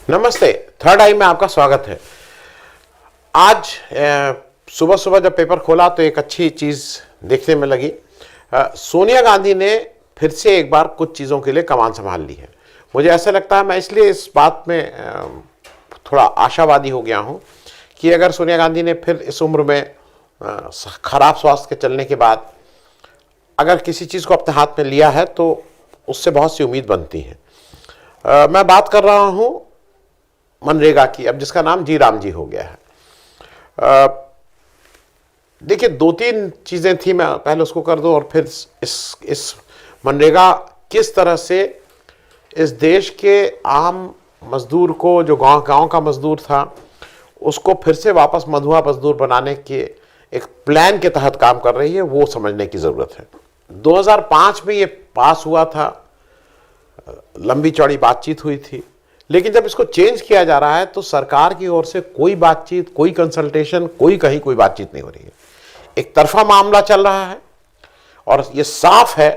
नमस्ते। थर्ड आई में आपका स्वागत है। आज सुबह सुबह जब पेपर खोला तो एक अच्छी चीज़ देखने में लगी। सोनिया गांधी ने फिर से एक बार कुछ चीज़ों के लिए कमान संभाल ली है। मुझे ऐसा लगता है, मैं इसलिए इस बात में थोड़ा आशावादी हो गया हूँ कि अगर सोनिया गांधी ने फिर इस उम्र में खराब स्वास्थ्य के चलने के बाद अगर किसी चीज़ को अपने हाथ में लिया है तो उससे बहुत सी उम्मीद बनती है। मैं बात कर रहा हूँ मनरेगा की, अब जिसका नाम जी राम जी हो गया है। देखिए, दो तीन चीज़ें थी, मैं पहले उसको कर दूं और फिर इस मनरेगा किस तरह से इस देश के आम मजदूर को, जो गांव गांव का मजदूर था, उसको फिर से वापस मधुआ मजदूर बनाने के एक प्लान के तहत काम कर रही है, वो समझने की ज़रूरत है। 2005 में ये पास हुआ था, लंबी चौड़ी बातचीत हुई थी, लेकिन जब इसको चेंज किया जा रहा है तो सरकार की ओर से कोई बातचीत, कोई कंसल्टेशन, कहीं कोई बातचीत नहीं हो रही है। एक तरफा मामला चल रहा है और ये साफ है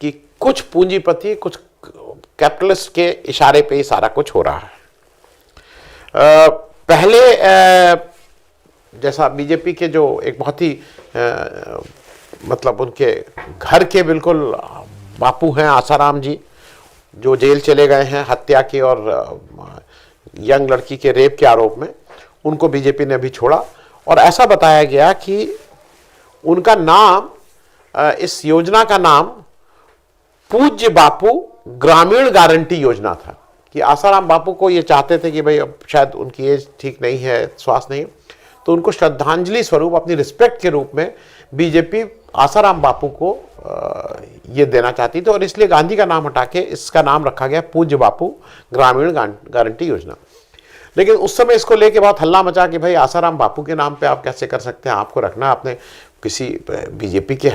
कि कुछ पूंजीपति, कुछ कैपिटलिस्ट के इशारे पे ही सारा कुछ हो रहा है। पहले जैसा बीजेपी के जो एक बहुत ही मतलब उनके घर के बिल्कुल बापू हैं आसाराम जी, जो जेल चले गए हैं हत्या के और यंग लड़की के रेप के आरोप में, उनको बीजेपी ने अभी छोड़ा और ऐसा बताया गया कि उनका नाम, इस योजना का नाम पूज्य बापू ग्रामीण गारंटी योजना था। कि आसाराम बापू को ये चाहते थे कि भाई अब शायद उनकी एज ठीक नहीं है, स्वास्थ्य नहीं, तो उनको श्रद्धांजलि स्वरूप, अपनी रिस्पेक्ट के रूप में बीजेपी आसाराम बापू को ये देना चाहती थी और इसलिए गांधी का नाम हटा के इसका नाम रखा गया पूज्य बापू ग्रामीण गारंटी योजना। लेकिन उस समय इसको लेके बहुत हल्ला मचा कि भाई आसाराम बापू के नाम पे आप कैसे कर सकते हैं, आपको रखना आपने किसी बीजेपी के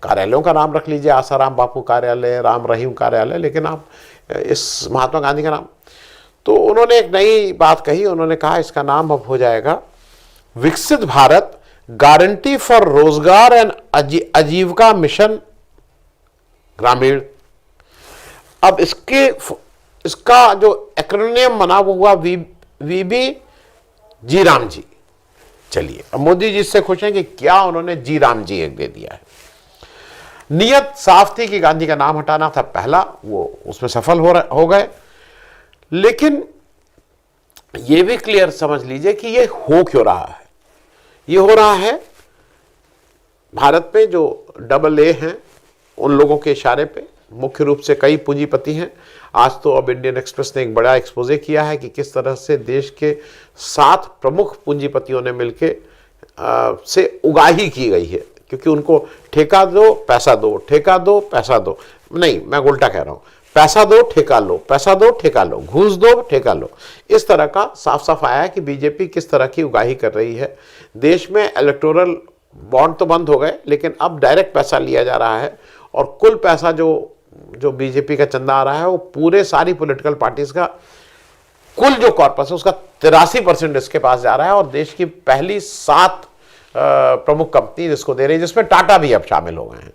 कार्यालयों का नाम रख लीजिए, आसाराम बापू कार्यालय, राम रहीम कार्यालय, लेकिन आप इस महात्मा गांधी का नाम। तो उन्होंने एक नई बात कही, उन्होंने कहा इसका नाम अब हो जाएगा विकसित भारत गारंटी फॉर रोजगार एंड आजीविका मिशन ग्रामीण। अब इसका जो एक्रोनियम बना वो हुआ वीबी जी राम जी। चलिए, अब मोदी जी इससे खुश हैं कि क्या उन्होंने जी राम जी एक दे दिया है। नियत साफ थी कि गांधी का नाम हटाना था पहला, वो उसमें सफल हो गए। लेकिन ये भी क्लियर समझ लीजिए कि ये हो क्यों रहा है। ये हो रहा है भारत में जो AA हैं उन लोगों के इशारे पे, मुख्य रूप से कई पूंजीपति हैं। आज तो अब इंडियन एक्सप्रेस ने एक बड़ा एक्सपोजे किया है कि किस तरह से देश के 7 प्रमुख पूंजीपतियों ने मिलकर से उगाही की गई है, क्योंकि उनको ठेका दो पैसा दो, ठेका दो पैसा दो, नहीं मैं उल्टा कह रहा हूँ, पैसा दो ठेका लो, पैसा दो ठेका लो, घूस दो ठेका लो। इस तरह का साफ साफ आया है कि बीजेपी किस तरह की उगाही कर रही है। देश में इलेक्टोरल बॉन्ड तो बंद हो गए, लेकिन अब डायरेक्ट पैसा लिया जा रहा है और कुल पैसा जो बीजेपी का चंदा आ रहा है वो पूरे सारी पॉलिटिकल पार्टीज का कुल जो कॉर्पस है उसका 83% इसके पास जा रहा है और देश की पहली 7 प्रमुख कंपनी इसको दे रही है, जिसमें टाटा भी अब शामिल हो गए हैं।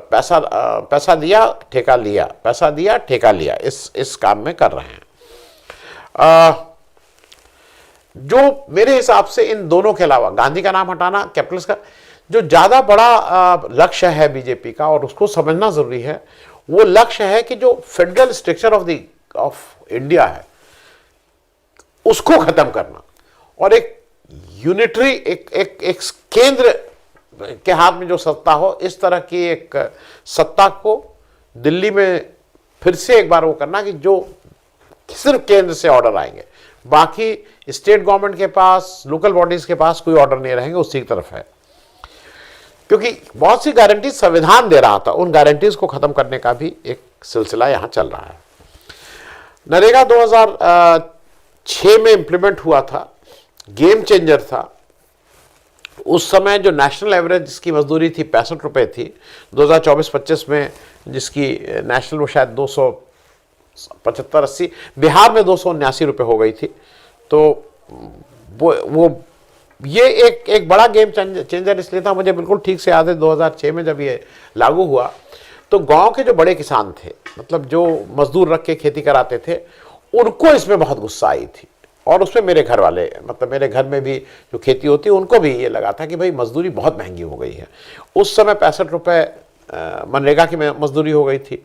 पैसा दिया ठेका लिया, पैसा दिया ठेका लिया, इस काम में कर रहे हैं। जो मेरे हिसाब से इन दोनों के अलावा गांधी का नाम हटाना, कैपिटलिस्ट का जो ज्यादा बड़ा लक्ष्य है बीजेपी का, और उसको समझना जरूरी है, वो लक्ष्य है कि जो फेडरल स्ट्रक्चर ऑफ इंडिया है उसको खत्म करना और एक यूनिटरी, एक केंद्र के हाथ में जो सत्ता हो, इस तरह की एक सत्ता को दिल्ली में फिर से एक बार वो करना कि जो सिर्फ केंद्र से ऑर्डर आएंगे, बाकी स्टेट गवर्नमेंट के पास, लोकल बॉडीज के पास कोई ऑर्डर नहीं रहेंगे, उसी की तरफ है। क्योंकि बहुत सी गारंटीज संविधान दे रहा था, उन गारंटीज को खत्म करने का भी एक सिलसिला यहां चल रहा है। नरेगा 2006 में इंप्लीमेंट हुआ था, गेम चेंजर था। उस समय जो नेशनल एवरेज जिसकी मजदूरी थी 65 रुपये थी, 2024-25 में जिसकी नेशनल वो शायद 275-80, बिहार में 279 रुपये हो गई थी। तो वो ये एक बड़ा गेम चेंजर इसलिए था, मुझे बिल्कुल ठीक से याद है 2006 में जब ये लागू हुआ तो गांव के जो बड़े किसान थे, मतलब जो मजदूर रख के खेती कराते थे, उनको इसमें बहुत गुस्सा आई थी। और उसमें मेरे घर वाले, मतलब मेरे घर में भी जो खेती होती है उनको भी ये लगा था कि भाई मजदूरी बहुत महंगी हो गई है। उस समय 65 रुपये मनरेगा की मजदूरी हो गई थी,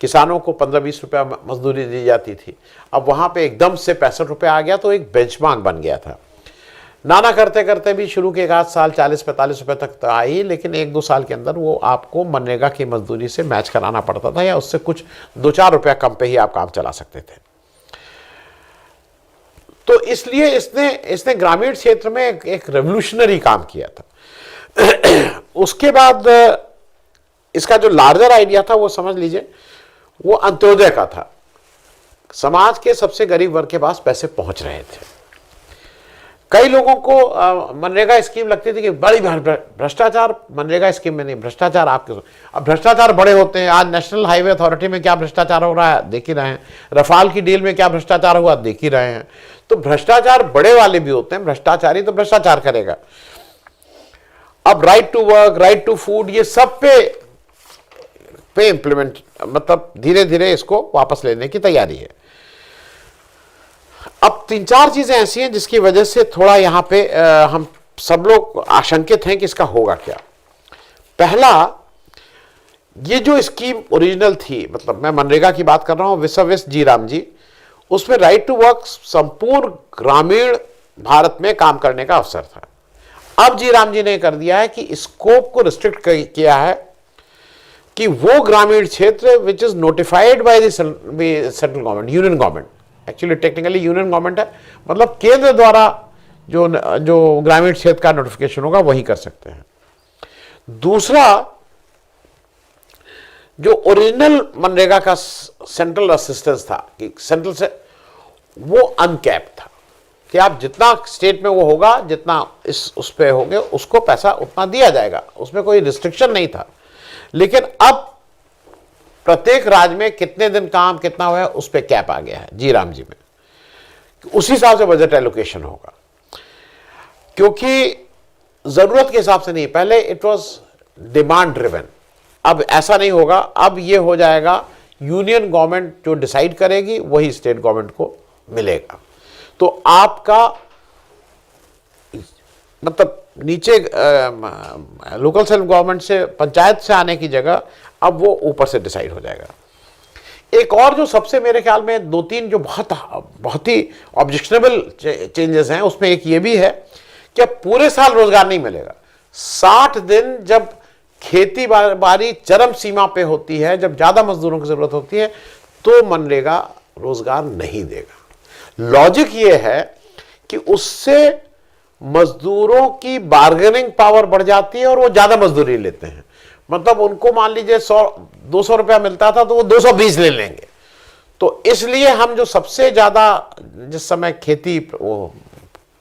किसानों को 15-20 रुपया मजदूरी दी जाती थी। अब वहाँ पे एकदम से 65 रुपये आ गया, तो एक बेंचमार्क बन गया था। नाना करते करते भी शुरू के 1 साल 40-45 रुपये तक तो आई, लेकिन 1-2 साल के अंदर वो आपको मनरेगा की मजदूरी से मैच कराना पड़ता था, या उससे कुछ 2-4 रुपया कम पे ही आप काम चला सकते थे। तो इसलिए इसने ग्रामीण क्षेत्र में एक रेवोल्यूशनरी काम किया था। उसके बाद इसका जो लार्जर आइडिया था वो समझ लीजिए, वो अंत्योदय का था। समाज के सबसे गरीब वर्ग के पास पैसे पहुंच रहे थे। कई लोगों को मनरेगा स्कीम लगती थी कि बड़ी भ्रष्टाचार, मनरेगा स्कीम में नहीं, भ्रष्टाचार आपके। अब भ्रष्टाचार बड़े होते हैं। आज नेशनल हाईवे अथॉरिटी में क्या भ्रष्टाचार हो रहा है देख ही रहे हैं, रफाल की डील में क्या भ्रष्टाचार हुआ देख ही रहे हैं। तो भ्रष्टाचार बड़े वाले भी होते हैं, भ्रष्टाचारी तो भ्रष्टाचार करेगा। अब right to work, right to food, ये सब पे इंप्लीमेंट, मतलब धीरे धीरे इसको वापस लेने की तैयारी है। अब 3-4 चीजें ऐसी हैं जिसकी वजह से थोड़ा यहां पे हम सब लोग आशंकित हैं कि इसका होगा क्या। पहला, ये जो स्कीम ओरिजिनल थी, मतलब मैं मनरेगा की बात कर रहा हूं, विश्वविश्व जी राम जी, उसमें राइट टू वर्क संपूर्ण ग्रामीण भारत में काम करने का अवसर था। अब जी राम जी ने कर दिया है कि स्कोप को रिस्ट्रिक्ट किया है कि वो ग्रामीण क्षेत्र which is notified by the central government, union government, actually technically union government है, मतलब केंद्र द्वारा जो ग्रामीण क्षेत्र का नोटिफिकेशन होगा वही कर सकते हैं। दूसरा, जो ओरिजिनल मनरेगा का सेंट्रल असिस्टेंस था कि सेंट्रल से, वो अनकैप था कि आप जितना स्टेट में वो होगा, जितना उस पे होंगे उसको पैसा उतना दिया जाएगा, उसमें कोई रिस्ट्रिक्शन नहीं था। लेकिन अब प्रत्येक राज्य में कितने दिन काम कितना हुआ है उस पर कैप आ गया है जी राम जी में, उसी हिसाब से बजट एलोकेशन होगा, क्योंकि जरूरत के हिसाब से नहीं। पहले इट वाज डिमांड ड्रिवन, अब ऐसा नहीं होगा। अब ये हो जाएगा यूनियन गवर्नमेंट जो डिसाइड करेगी वही स्टेट गवर्नमेंट को मिलेगा। तो आपका मतलब नीचे लोकल सेल्फ गवर्नमेंट से, पंचायत से आने की जगह अब वो ऊपर से डिसाइड हो जाएगा। एक और जो सबसे मेरे ख्याल में 2-3 जो बहुत ही ऑब्जेक्शनेबल चेंजेस हैं, उसमें एक ये भी है कि अब पूरे साल रोजगार नहीं मिलेगा। 60 दिन जब खेती बाड़ी चरम सीमा पे होती है, जब ज्यादा मजदूरों की जरूरत होती है, तो मनरेगा रोजगार नहीं देगा। लॉजिक ये है कि उससे मजदूरों की बार्गेनिंग पावर बढ़ जाती है और वो ज्यादा मजदूरी लेते हैं। मतलब उनको मान लीजिए 100-200 रुपया मिलता था तो वो 220 ले लेंगे। तो इसलिए हम जो सबसे ज्यादा जिस समय खेती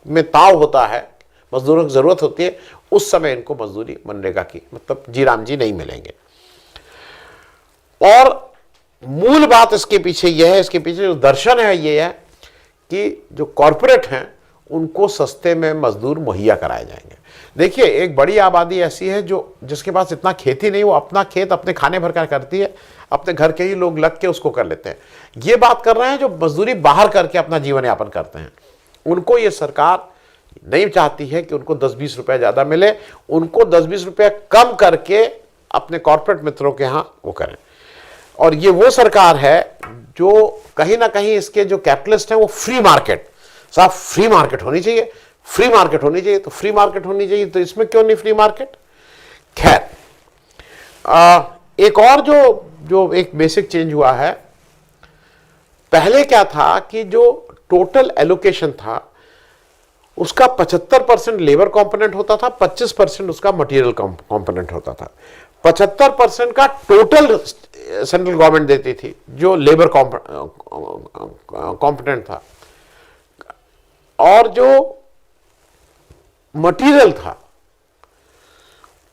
में ताव होता है, मजदूरों की जरूरत होती है, उस समय इनको मजदूरी मनरेगा की, मतलब जी राम जी नहीं मिलेंगे। और मूल बात इसके पीछे यह है, इसके पीछे जो दर्शन है ये है कि जो कॉरपोरेट हैं उनको सस्ते में मजदूर मुहैया कराए जाएंगे। देखिए, एक बड़ी आबादी ऐसी है जो जिसके पास इतना खेती नहीं, वो अपना खेत अपने खाने भर का करती है, अपने घर के ही लोग लग के उसको कर लेते हैं। ये बात कर रहे हैं जो मजदूरी बाहर करके अपना जीवन यापन करते हैं, उनको ये सरकार नहीं चाहती है कि उनको 10-20 रुपये ज्यादा मिले, उनको 10-20 रुपये कम करके अपने कॉर्पोरेट मित्रों के यहाँ वो करें। और ये वो सरकार है जो कहीं ना कहीं इसके जो कैपिटलिस्ट हैं वो फ्री मार्केट, साहब फ्री मार्केट होनी चाहिए, फ्री मार्केट होनी चाहिए, तो फ्री मार्केट होनी चाहिए, तो इसमें क्यों नहीं फ्री मार्केट। खैर, एक और जो एक बेसिक चेंज हुआ है, पहले क्या था कि जो टोटल एलोकेशन था उसका 75% लेबर कंपोनेंट होता था, 25% उसका मटेरियल कंपोनेंट होता था। 75% का टोटल सेंट्रल गवर्नमेंट देती थी जो लेबर कंपोनेंट था, और जो मटेरियल था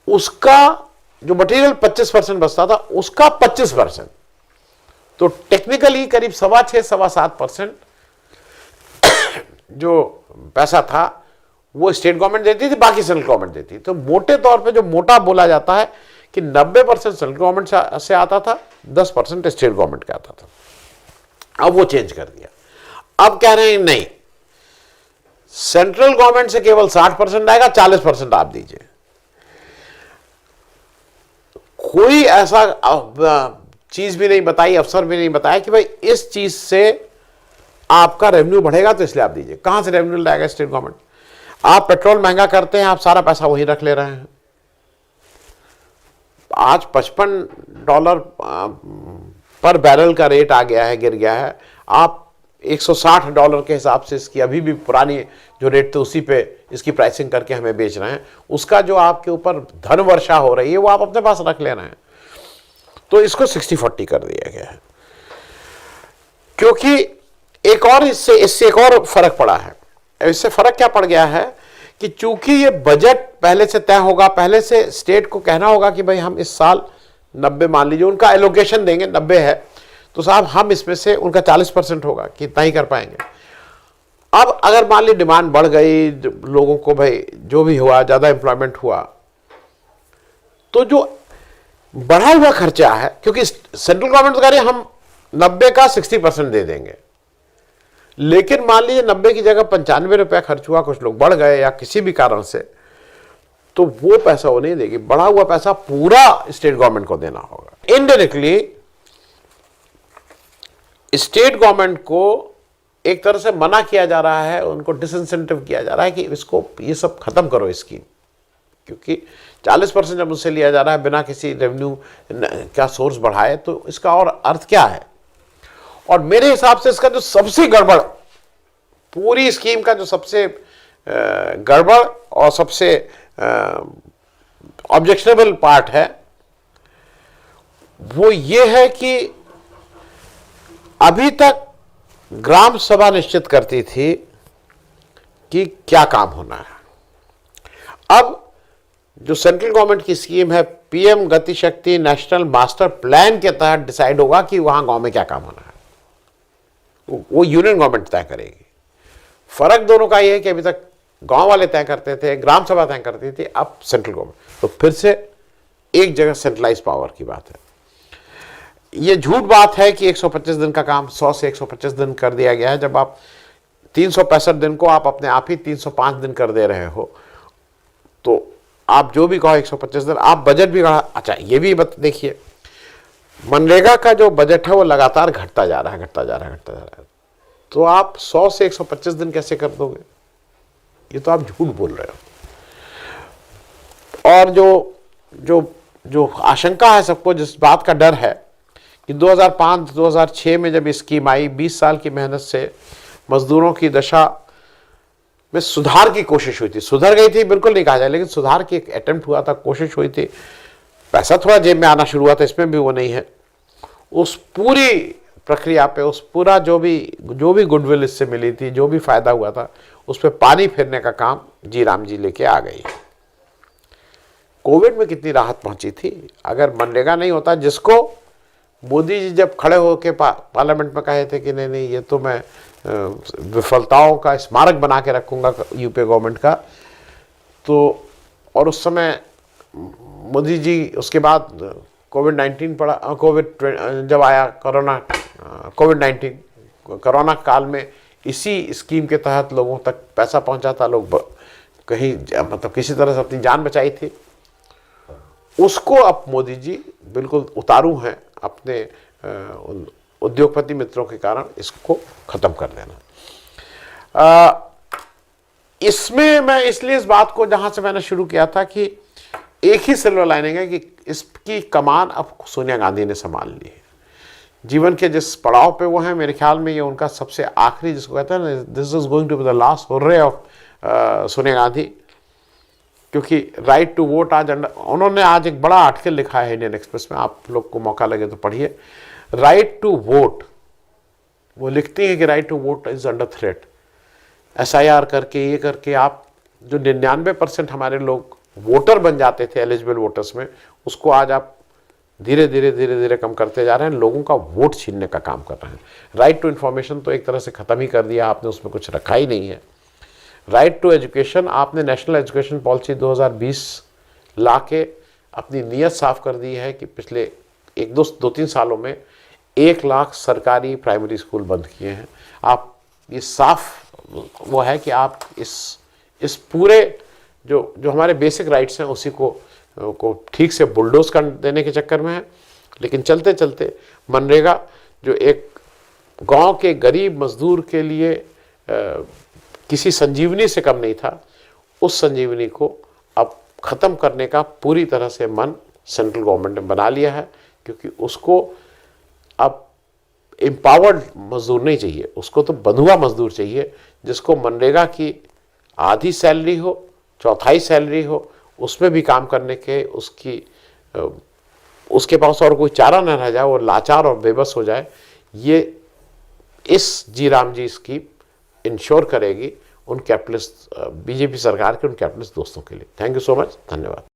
उसका, जो मटेरियल 25% बचता था उसका 25%, तो टेक्निकली करीब 6.25-7.5% जो पैसा था वो स्टेट गवर्नमेंट देती थी, बाकी सेंट्रल गवर्नमेंट देती थी। तो मोटे तौर पे जो मोटा बोला जाता है कि 90% सेंट्रल गवर्नमेंट से आता था, 10% स्टेट गवर्नमेंट का आता था। अब वो चेंज कर दिया। अब कह रहे हैं नहीं, सेंट्रल गवर्नमेंट से केवल 60% आएगा, 40% आप दीजिए। कोई ऐसा चीज भी नहीं बताई, अफसर भी नहीं बताया कि भाई इस चीज से आपका रेवेन्यू बढ़ेगा तो इसलिए आप दीजिए। कहां से रेवेन्यू लाएगा स्टेट गवर्नमेंट? आप पेट्रोल महंगा करते हैं, आप सारा पैसा वहीं रख ले रहे हैं। आज $55 पर बैरल का रेट आ गया है, गिर गया है। आप $160 के हिसाब से इसकी अभी भी पुरानी जो रेट थे उसी पे इसकी प्राइसिंग करके हमें बेच रहे हैं। उसका जो आपके ऊपर धन वर्षा हो रही है वो आप अपने पास रख ले रहे हैं। तो इसको 60-40 कर दिया गया है, क्योंकि एक और इससे एक और फर्क पड़ा है। इससे फर्क क्या पड़ गया है कि चूंकि ये बजट पहले से तय होगा, पहले से स्टेट को कहना होगा कि भाई हम इस साल 90, मान लीजिए उनका एलोकेशन देंगे 90 है, तो साहब हम इसमें से उनका 40% होगा कि इतना ही कर पाएंगे। अब अगर मान ली डिमांड बढ़ गई, लोगों को भाई जो भी हुआ, ज्यादा एम्प्लॉयमेंट हुआ, तो जो बढ़ा हुआ खर्चा है, क्योंकि सेंट्रल गवर्नमेंट तो कह रही है हम 90 का 60% दे देंगे, लेकिन मान लीजिए 90 की जगह ₹95 खर्च हुआ, कुछ लोग बढ़ गए या किसी भी कारण से, तो वो पैसा वो नहीं देगी। बढ़ा हुआ पैसा पूरा स्टेट गवर्नमेंट को देना होगा। इनडायरेक्टली स्टेट गवर्नमेंट को एक तरह से मना किया जा रहा है, उनको डिसइंसेंटिव किया जा रहा है कि इसको ये सब खत्म करो स्कीम, क्योंकि 40% जब उससे लिया जा रहा है बिना किसी रेवेन्यू का सोर्स बढ़ाए, तो इसका और अर्थ क्या है? और मेरे हिसाब से इसका जो सबसे गड़बड़, पूरी स्कीम का जो सबसे गड़बड़ और सबसे ऑब्जेक्शनेबल पार्ट है, वो ये है कि अभी तक ग्राम सभा निश्चित करती थी कि क्या काम होना है। अब जो सेंट्रल गवर्नमेंट की स्कीम है, पीएम गति शक्ति नेशनल मास्टर प्लान के तहत डिसाइड होगा कि वहां गांव में क्या काम होना है, वो यूनियन गवर्नमेंट तय करेगी। फर्क दोनों का ये है कि अभी तक गांव वाले तय करते थे, ग्राम सभा तय करती थी, अब सेंट्रल गवर्नमेंट। तो फिर से एक जगह सेंट्रलाइज पावर की बात है। ये झूठ बात है कि 125 दिन का काम 100 से 125 दिन कर दिया गया है, जब आप 365 दिन को आप अपने आप ही 305 दिन कर दे रहे हो। तो आप जो भी कहो 125 दिन, आप बजट भी अच्छा ये भी देखिए, मनरेगा का जो बजट है वो लगातार घटता जा रहा है। तो आप 100 से 125 दिन कैसे कर दोगे? ये तो आप झूठ बोल रहे हो। और जो आशंका है सबको, जिस बात का डर है कि 2005-2006 में जब स्कीम आई, 20 साल की मेहनत से मजदूरों की दशा में सुधार की कोशिश हुई थी। सुधर गई थी बिल्कुल नहीं कहा जाए, लेकिन सुधार की एक अटेम्प्ट हुआ था, कोशिश हुई थी। पैसा थोड़ा जेब में आना शुरू हुआ था, इसमें भी वो नहीं है। उस पूरी प्रक्रिया पे, उस पूरा जो भी गुडविल इससे मिली थी, जो भी फायदा हुआ था, उस पर पानी फेरने का काम जी राम जी लेके आ गई। कोविड में कितनी राहत पहुंची थी। अगर मनरेगा नहीं होता, जिसको मोदी जी जब खड़े होकर पार्लियामेंट में कहे थे कि नहीं ये तो मैं विफलताओं का स्मारक बना के रखूंगा यूपी गवर्नमेंट का, तो और उस समय मोदी जी, उसके बाद कोविड-19 पड़ा, जब आया कोविड-19 कोरोना काल में इसी स्कीम के तहत लोगों तक पैसा पहुंचा था, लोग कहीं मतलब किसी तरह से अपनी जान बचाई थी। उसको अब मोदी जी बिल्कुल उतारू हैं अपने उद्योगपति मित्रों के कारण, इसको खत्म कर देना। इसमें मैं इसलिए इस बात को, जहां से मैंने शुरू किया था, कि एक ही सिल्वर लाइनिंग है कि इसकी कमान अब सोनिया गांधी ने संभाल ली है। जीवन के जिस पड़ाव पे वो है, मेरे ख्याल में ये उनका सबसे आखिरी, जिसको कहते हैं ना, this is going to be the last hurray of Sonia Gandhi. क्योंकि राइट टू वोट आज उन्होंने आज एक बड़ा आर्टिकल लिखा है इंडियन एक्सप्रेस में, आप लोग को मौका लगे तो पढ़िए। राइट टू वोट, वो लिखती है कि right to vote is under threat. SIR करके, ये करके आप जो 99% हमारे लोग वोटर बन जाते थे एलिजिबल वोटर्स में, उसको आज आप धीरे धीरे कम करते जा रहे हैं। लोगों का वोट छीनने का काम कर रहे हैं। राइट टू इन्फॉर्मेशन तो एक तरह से खत्म ही कर दिया आपने, उसमें कुछ रखा ही नहीं है। राइट टू एजुकेशन, आपने नेशनल एजुकेशन पॉलिसी 2020 ला के अपनी नीयत साफ कर दी है कि पिछले 2-3 सालों में 1 लाख सरकारी प्राइमरी स्कूल बंद किए हैं। आप ये साफ वो है कि आप इस पूरे जो हमारे बेसिक राइट्स हैं उसी को ठीक से बुलडोज कर देने के चक्कर में है। लेकिन चलते चलते मनरेगा जो एक गांव के गरीब मजदूर के लिए किसी संजीवनी से कम नहीं था, उस संजीवनी को अब ख़त्म करने का पूरी तरह से मन सेंट्रल गवर्नमेंट ने बना लिया है, क्योंकि उसको अब एम्पावर्ड मजदूर नहीं चाहिए, उसको तो बंधुआ मजदूर चाहिए, जिसको मनरेगा की आधी सैलरी हो, चौथाई सैलरी हो, उसमें भी काम करने के उसके पास और कोई चारा न रह जाए, वो लाचार और बेबस हो जाए। ये इस जी राम जी स्कीम इंश्योर करेगी उन कैपिटलिस्ट बीजेपी सरकार के उन कैपिटलिस्ट दोस्तों के लिए। थैंक यू सो मच, धन्यवाद।